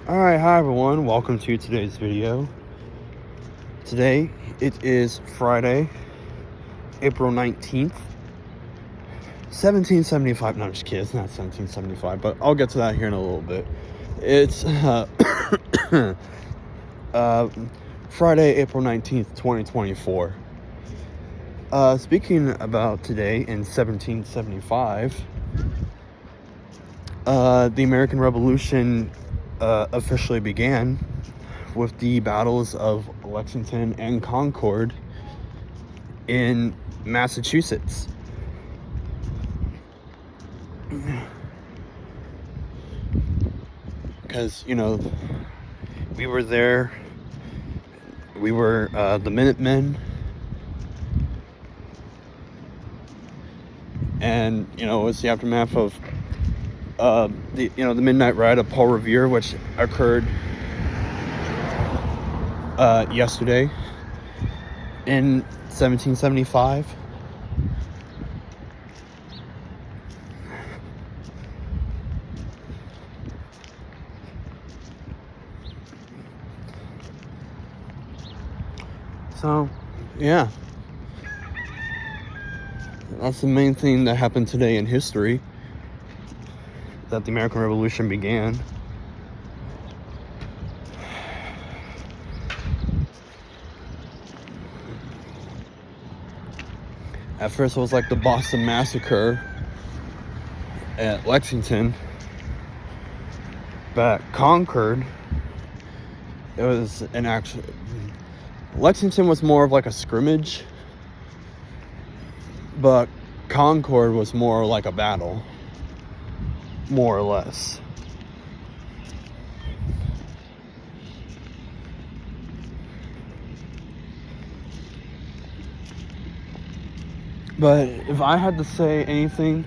Alright, hi everyone, welcome to today's video. Today, it is Friday, April 19th, 1775. No, I'm just kidding, it's not 1775, but I'll get to that here in a little bit. It's Friday, April 19th, 2024. Speaking about today in 1775, the American Revolution officially began with the battles of Lexington and Concord in Massachusetts. Because, we were there. We were the Minutemen. And, it was the aftermath of the Midnight Ride of Paul Revere, which occurred yesterday in 1775. So, yeah. That's the main thing that happened today in history, that the American Revolution began. At first it was like the Boston Massacre at Lexington, but Concord, it was an actual... Lexington was more of like a scrimmage, but Concord was more like a battle, more or less. But if I had to say anything,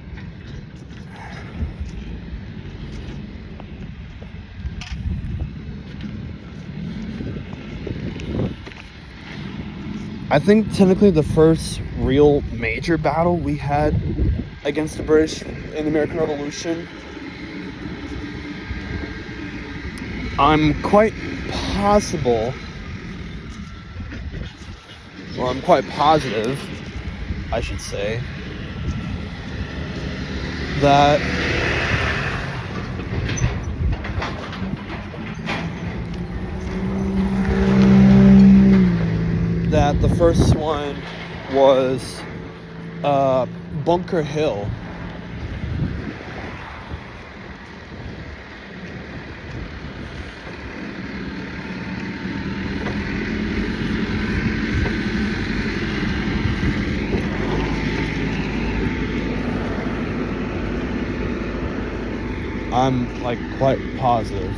I think technically the first real major battle we had against the British in the American Revolution, I'm quite positive, I should say, that the first one was Bunker Hill. I'm like quite positive.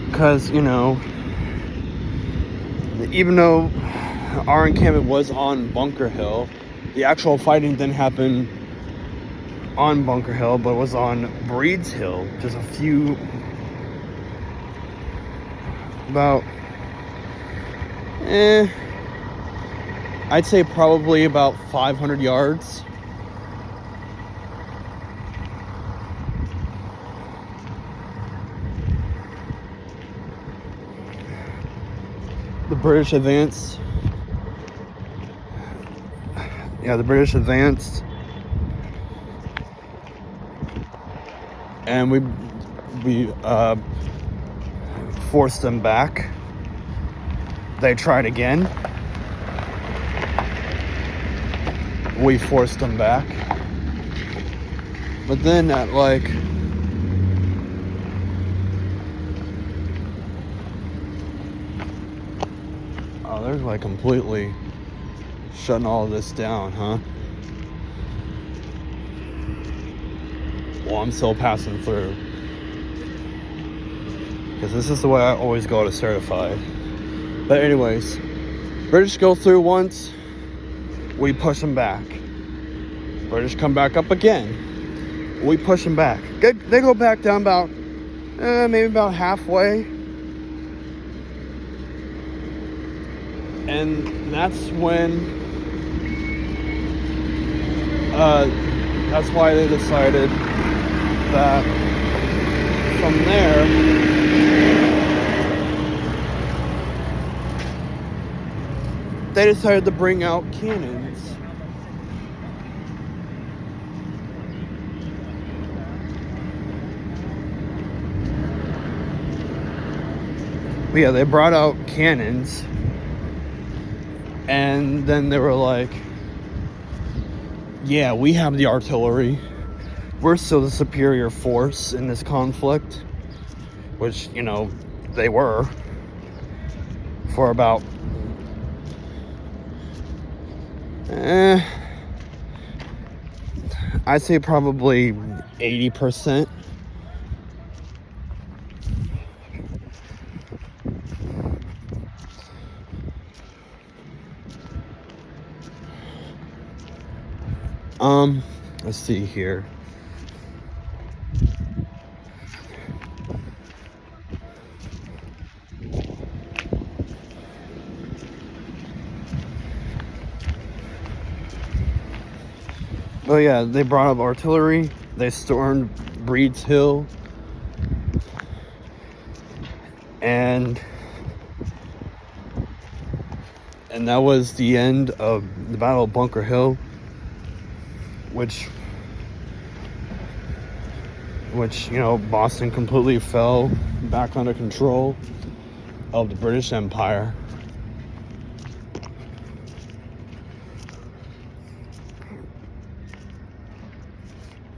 Because, even though our encampment was on Bunker Hill, the actual fighting didn't happen on Bunker Hill, but it was on Breed's Hill, just I'd say probably about 500 yards. The British advanced. And we forced them back. They tried again. We forced them back. But then at they're completely shutting all of this down, huh? Well, I'm still passing through, because this is the way I always go to certified. But anyways, British go through once, we push them back. British come back up again, we push them back. They go back down about maybe about halfway, and that's when that's why they decided that from there they decided to bring out cannons. But yeah, they brought out cannons, and then they were like, yeah, we have the artillery. We're still the superior force in this conflict, which, you know, they were for about I'd say probably 80%. Let's see here. Oh yeah, they brought up artillery. They stormed Breed's Hill. And that was the end of the Battle of Bunker Hill, which you know, Boston completely fell back under control of the British Empire.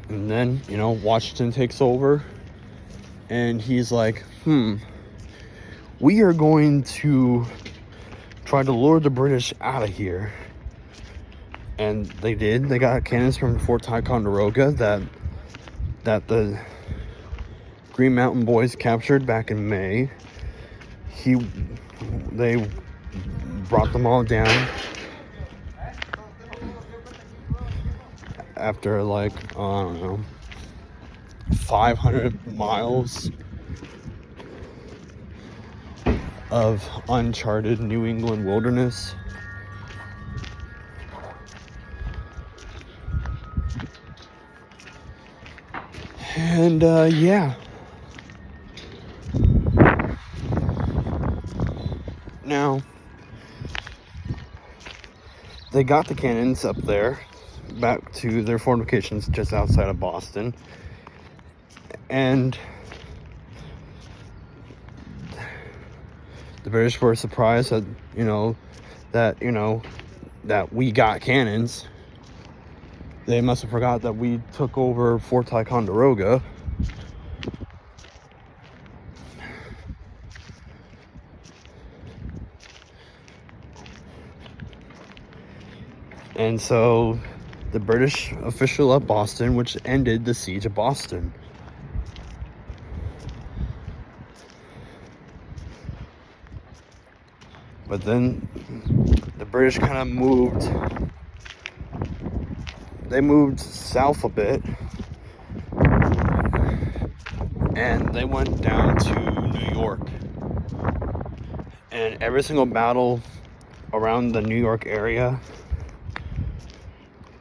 And then, you know, Washington takes over, and he's like, we are going to try to lure the British out of here. And they did. They got cannons from Fort Ticonderoga that the Green Mountain Boys captured back in May. They brought them all down after, like, I don't know, 500 miles of uncharted New England wilderness. And yeah. Now, they got the cannons up there, back to their fortifications just outside of Boston. And the British were surprised that, that we got cannons. They must have forgot that we took over Fort Ticonderoga. And so the British official left Boston, which ended the siege of Boston. But then the British kind of moved south a bit, and they went down to New York. And every single battle around the New York area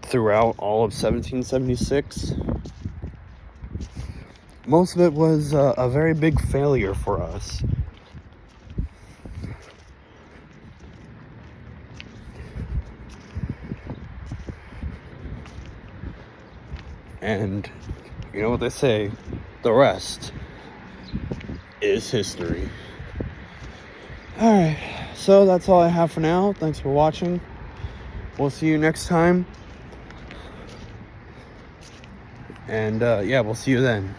throughout all of 1776, most of it was a very big failure for us. And you know what they say, the rest is history. Alright, so that's all I have for now. Thanks for watching. We'll see you next time. And yeah, we'll see you then.